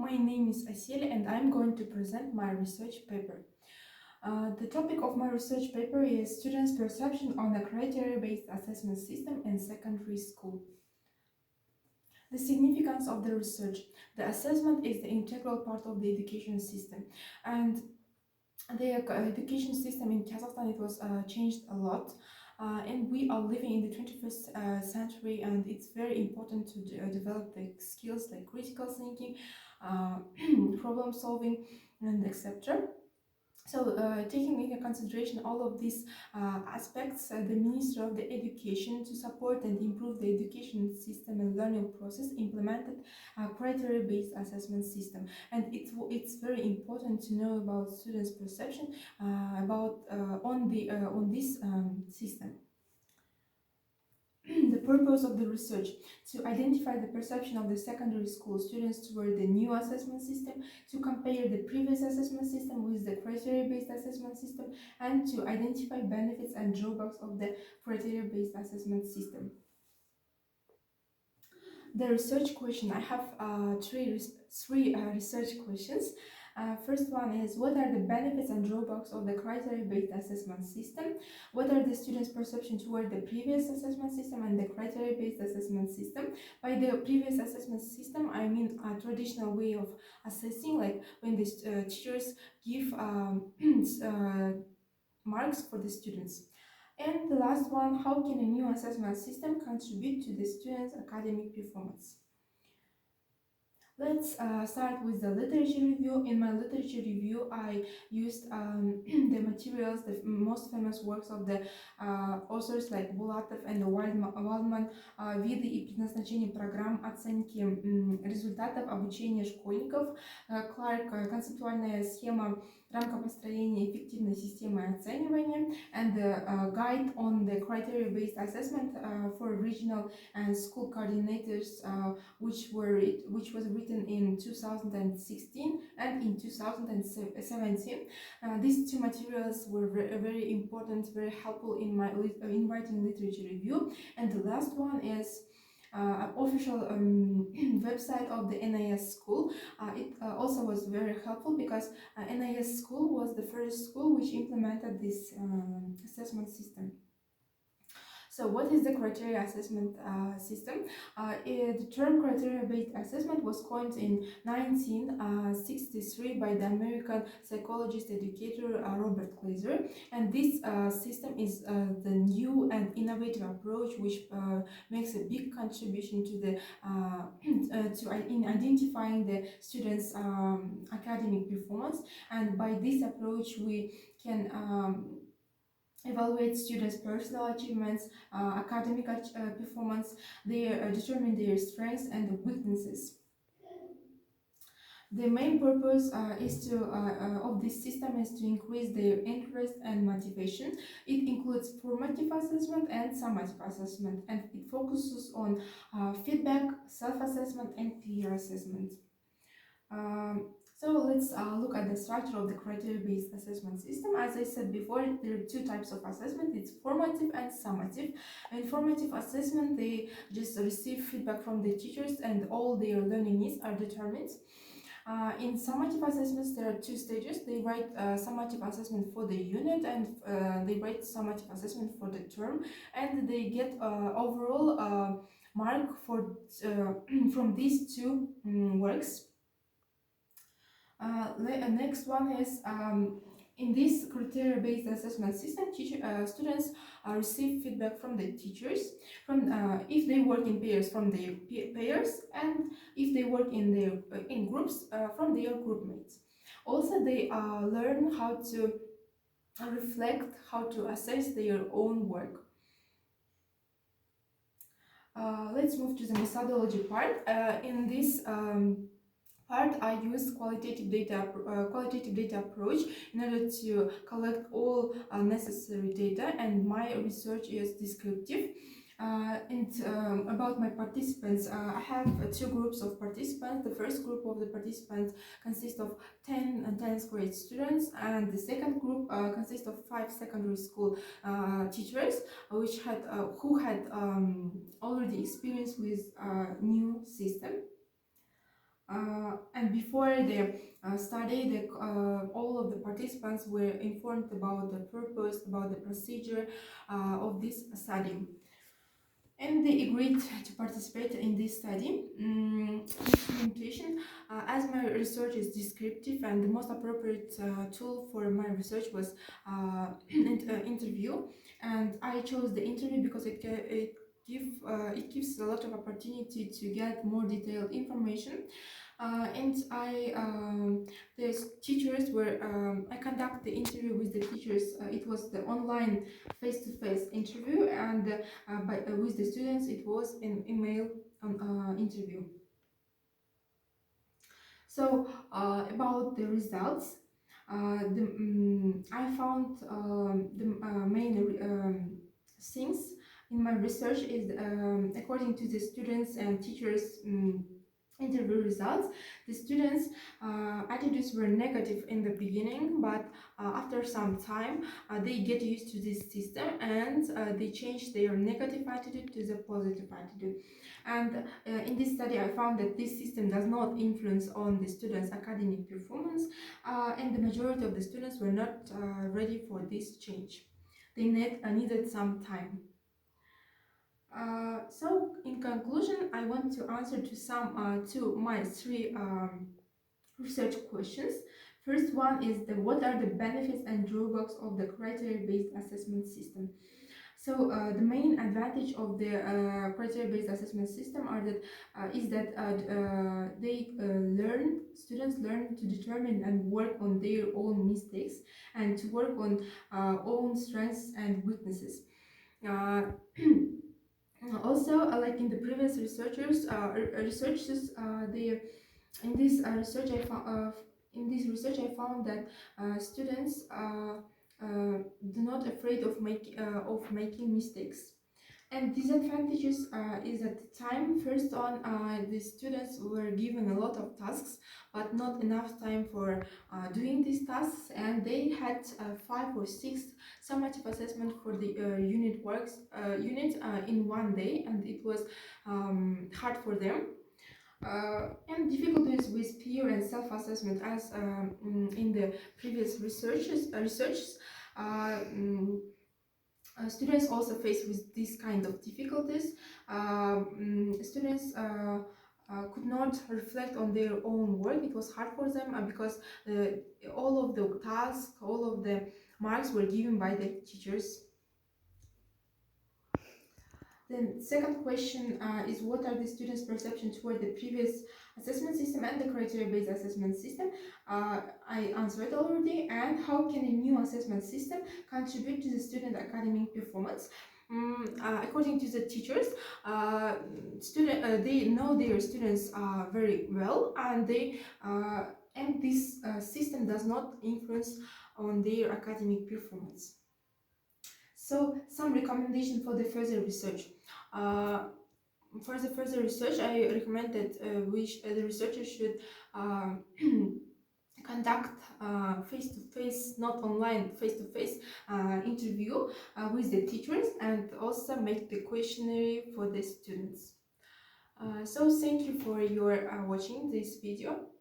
My name is Assel and I'm going to present my research paper. The topic of my research paper is students' perception on a criteria-based assessment system in secondary school. The significance of the research. The assessment is the integral part of the education system, and the education system in Kazakhstan, it was changed a lot. And we are living in the 21st century, and it's very important to develop the skills like critical thinking, problem solving, and etc. So, taking into consideration all of these aspects, the Minister of the Education, to support and improve the education system and learning process, implemented a criteria-based assessment system. And it's very important to know about students' perception on this system. The purpose of the research: to identify the perception of the secondary school students toward the new assessment system, to compare the previous assessment system with the criteria-based assessment system, and to identify benefits and drawbacks of the criteria-based assessment system. The research question: I have three research questions. First one is, what are the benefits and drawbacks of the criteria-based assessment system? What are the students' perception toward the previous assessment system and the criteria-based assessment system? By the previous assessment system, I mean a traditional way of assessing, like when the teachers give marks for the students. And the last one, how can a new assessment system contribute to the students' academic performance? Let's start with the literature review. In my literature review, I used the materials, the most famous works of the authors like Bulatov and Waldman, виды и предназначение программ оценки результатов обучения школьников, Clark, концептуальная схема рамкопостроения эффективной системы оценивания, and the guide on the criteria-based assessment for regional and school coordinators, which was written in 2016 and in 2017. These two materials were very important, very helpful in my writing literature review. And the last one is official website of the NIS school. It also was very helpful because NIS school was the first school which implemented this assessment system. So, what is the criteria assessment system? The term criteria-based assessment was coined in 1963 by the American psychologist educator Robert Glaser, and this system is the new and innovative approach which makes a big contribution to the in identifying the students' academic performance. And by this approach, we can evaluate students' personal achievements, academic performance, determine their strengths and weaknesses. The main purpose of this system is to increase their interest and motivation. It includes formative assessment and summative assessment, and it focuses on feedback, self-assessment, and peer assessment. So let's look at the structure of the criteria-based assessment system. As I said before, there are two types of assessment. It's formative and summative. In formative assessment, they just receive feedback from the teachers and all their learning needs are determined. In summative assessments, there are two stages. They write summative assessment for the unit, and they write summative assessment for the term, and they get overall mark for from these two works. Next one is, in this criteria-based assessment system, students receive feedback from the teachers, from if they work in pairs, from their peers, and if they work in groups, from their group mates. Also, they learn how to reflect, how to assess their own work. Let's move to the methodology part. In this part, I used qualitative data approach in order to collect all necessary data, and my research is descriptive. About my participants, I have two groups of participants. The first group of the participants consists of 10 and 10th grade students, and the second group consists of 5 secondary school teachers, who had already experience with new system. And before the study, all of the participants were informed about the purpose, about the procedure of this study, and they agreed to participate in this study. Implementation, as my research is descriptive and the most appropriate tool for my research was interview, and I chose the interview because it gives a lot of opportunity to get more detailed information. And the teachers were, I conduct the interview with the teachers. It was the online face-to-face interview, and with the students it was an email interview. So about the results, I found the main things in my research is, according to the students and teachers interview results, the students' attitudes were negative in the beginning, but after some time they get used to this system, and they change their negative attitude to the positive attitude. And in this study I found that this system does not influence on the students' academic performance, and the majority of the students were not ready for this change. They needed some time. So in conclusion, I want to answer to my three research questions. First one is what are the benefits and drawbacks of the criteria-based assessment system? So the main advantage of the criteria-based assessment system is that students learn to determine and work on their own mistakes and to work on own strengths and weaknesses. Also, like in the previous researches, they in this research I found that students do not afraid of making mistakes. And disadvantages is at the time, first on, the students were given a lot of tasks, but not enough time for doing these tasks, and they had 5 or 6 summative assessment for the unit in one day, and it was hard for them. And difficulties with peer and self-assessment, as in the previous researches. Students also face with this kind of difficulties. Students could not reflect on their own work. It was hard for them because all of the tasks, all of the marks were given by the teachers. Then second question is what are the students' perception toward the previous assessment system and the criteria-based assessment system? I answered already. And how can a new assessment system contribute to the student academic performance? According to the teachers, they know their students very well, and this system does not influence on their academic performance. So some recommendation for the further research. For the further research, I recommend that the researchers should conduct face-to-face, not online, face-to-face interview with the teachers, and also make the questionnaire for the students. So thank you for your watching this video.